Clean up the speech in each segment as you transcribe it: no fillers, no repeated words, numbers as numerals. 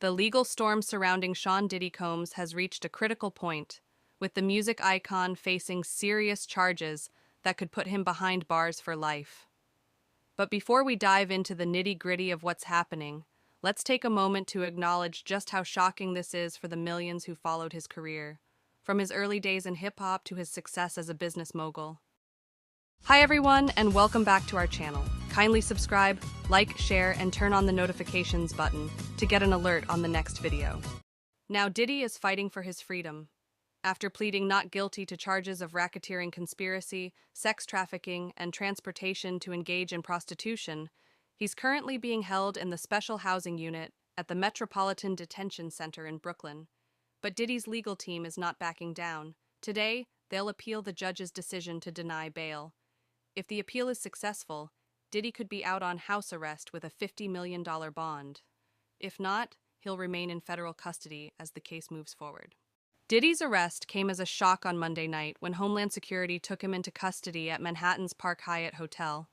The legal storm surrounding Sean Diddy Combs has reached a critical point, with the music icon facing serious charges that could put him behind bars for life. But before we dive into the nitty-gritty of what's happening, let's take a moment to acknowledge just how shocking this is for the millions who followed his career, from his early days in hip-hop to his success as a business mogul. Hi everyone, and welcome back to our channel. Kindly subscribe, like, share, and turn on the notifications button to get an alert on the next video. Now Diddy is fighting for his freedom. After pleading not guilty to charges of racketeering conspiracy, sex trafficking, and transportation to engage in prostitution, he's currently being held in the Special Housing Unit at the Metropolitan Detention Center in Brooklyn. But Diddy's legal team is not backing down. Today, they'll appeal the judge's decision to deny bail. If the appeal is successful, Diddy could be out on house arrest with a $50 million bond. If not, he'll remain in federal custody as the case moves forward. Diddy's arrest came as a shock on Monday night when Homeland Security took him into custody at Manhattan's Park Hyatt Hotel.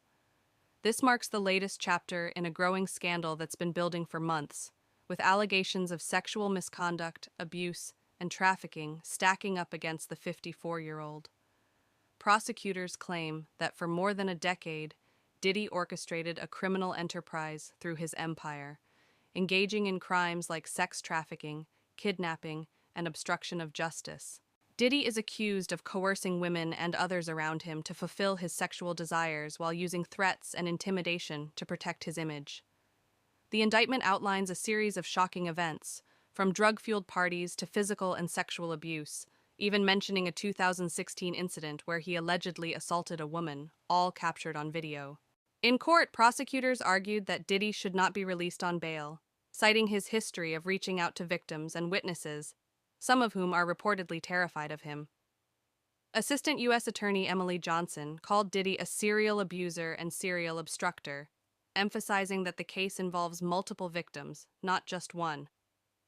This marks the latest chapter in a growing scandal that's been building for months, with allegations of sexual misconduct, abuse, and trafficking stacking up against the 54-year-old. Prosecutors claim that for more than a decade, Diddy orchestrated a criminal enterprise through his empire, engaging in crimes like sex trafficking, kidnapping, and obstruction of justice. Diddy is accused of coercing women and others around him to fulfill his sexual desires while using threats and intimidation to protect his image. The indictment outlines a series of shocking events, from drug-fueled parties to physical and sexual abuse, even mentioning a 2016 incident where he allegedly assaulted a woman, all captured on video. In court, prosecutors argued that Diddy should not be released on bail, citing his history of reaching out to victims and witnesses, some of whom are reportedly terrified of him. Assistant U.S. Attorney Emily Johnson called Diddy a serial abuser and serial obstructor, emphasizing that the case involves multiple victims, not just one.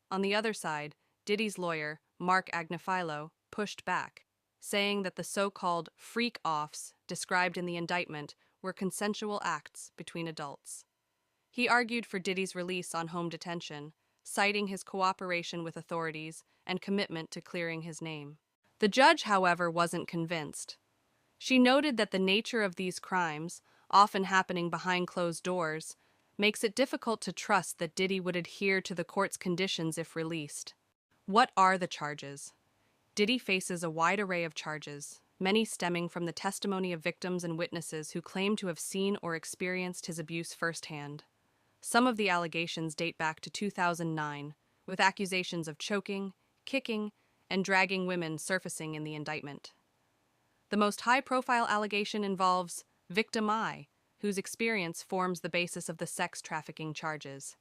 On the other side, Diddy's lawyer, Mark Agnifilo, pushed back, saying that the so-called freak-offs described in the indictment were consensual acts between adults. He argued for Diddy's release on home detention, citing his cooperation with authorities and commitment to clearing his name. The judge, however, wasn't convinced. She noted that the nature of these crimes, often happening behind closed doors, makes it difficult to trust that Diddy would adhere to the court's conditions if released. What are the charges? Diddy faces a wide array of charges, many stemming from the testimony of victims and witnesses who claim to have seen or experienced his abuse firsthand. Some of the allegations date back to 2009, with accusations of choking, kicking, and dragging women surfacing in the indictment. The most high-profile allegation involves Victim I, whose experience forms the basis of the sex trafficking charges.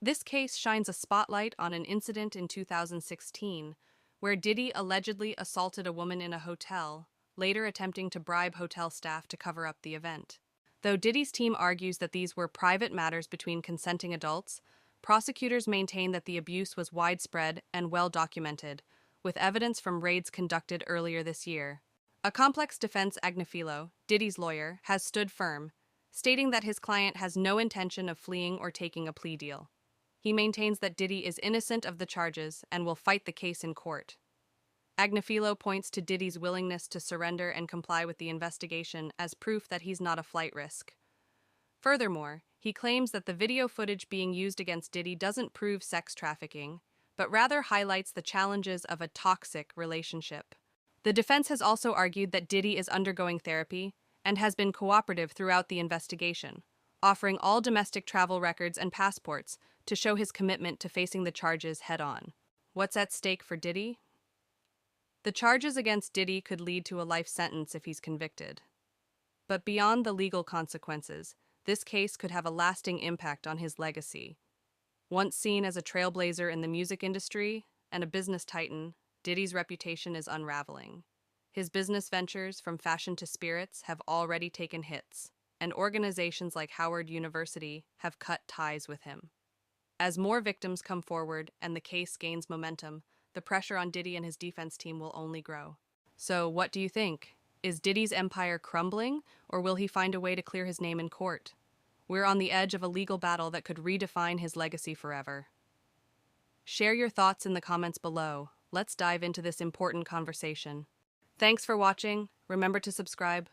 This case shines a spotlight on an incident in 2016 where Diddy allegedly assaulted a woman in a hotel, later attempting to bribe hotel staff to cover up the event. Though Diddy's team argues that these were private matters between consenting adults, prosecutors maintain that the abuse was widespread and well documented, with evidence from raids conducted earlier this year. A complex defense Agnifilo, Diddy's lawyer, has stood firm, stating that his client has no intention of fleeing or taking a plea deal. He maintains that Diddy is innocent of the charges and will fight the case in court. Agnifilo points to Diddy's willingness to surrender and comply with the investigation as proof that he's not a flight risk. Furthermore, he claims that the video footage being used against Diddy doesn't prove sex trafficking, but rather highlights the challenges of a toxic relationship. The defense has also argued that Diddy is undergoing therapy and has been cooperative throughout the investigation, offering all domestic travel records and passports to show his commitment to facing the charges head-on. What's at stake for Diddy? The charges against Diddy could lead to a life sentence if he's convicted. But beyond the legal consequences, this case could have a lasting impact on his legacy. Once seen as a trailblazer in the music industry and a business titan, Diddy's reputation is unraveling. His business ventures, from fashion to spirits, have already taken hits, and organizations like Howard University have cut ties with him. As more victims come forward and the case gains momentum, the pressure on Diddy and his defense team will only grow. So, what do you think? Is Diddy's empire crumbling, or will he find a way to clear his name in court? We're on the edge of a legal battle that could redefine his legacy forever. Share your thoughts in the comments below. Let's dive into this important conversation. Thanks for watching. Remember to subscribe.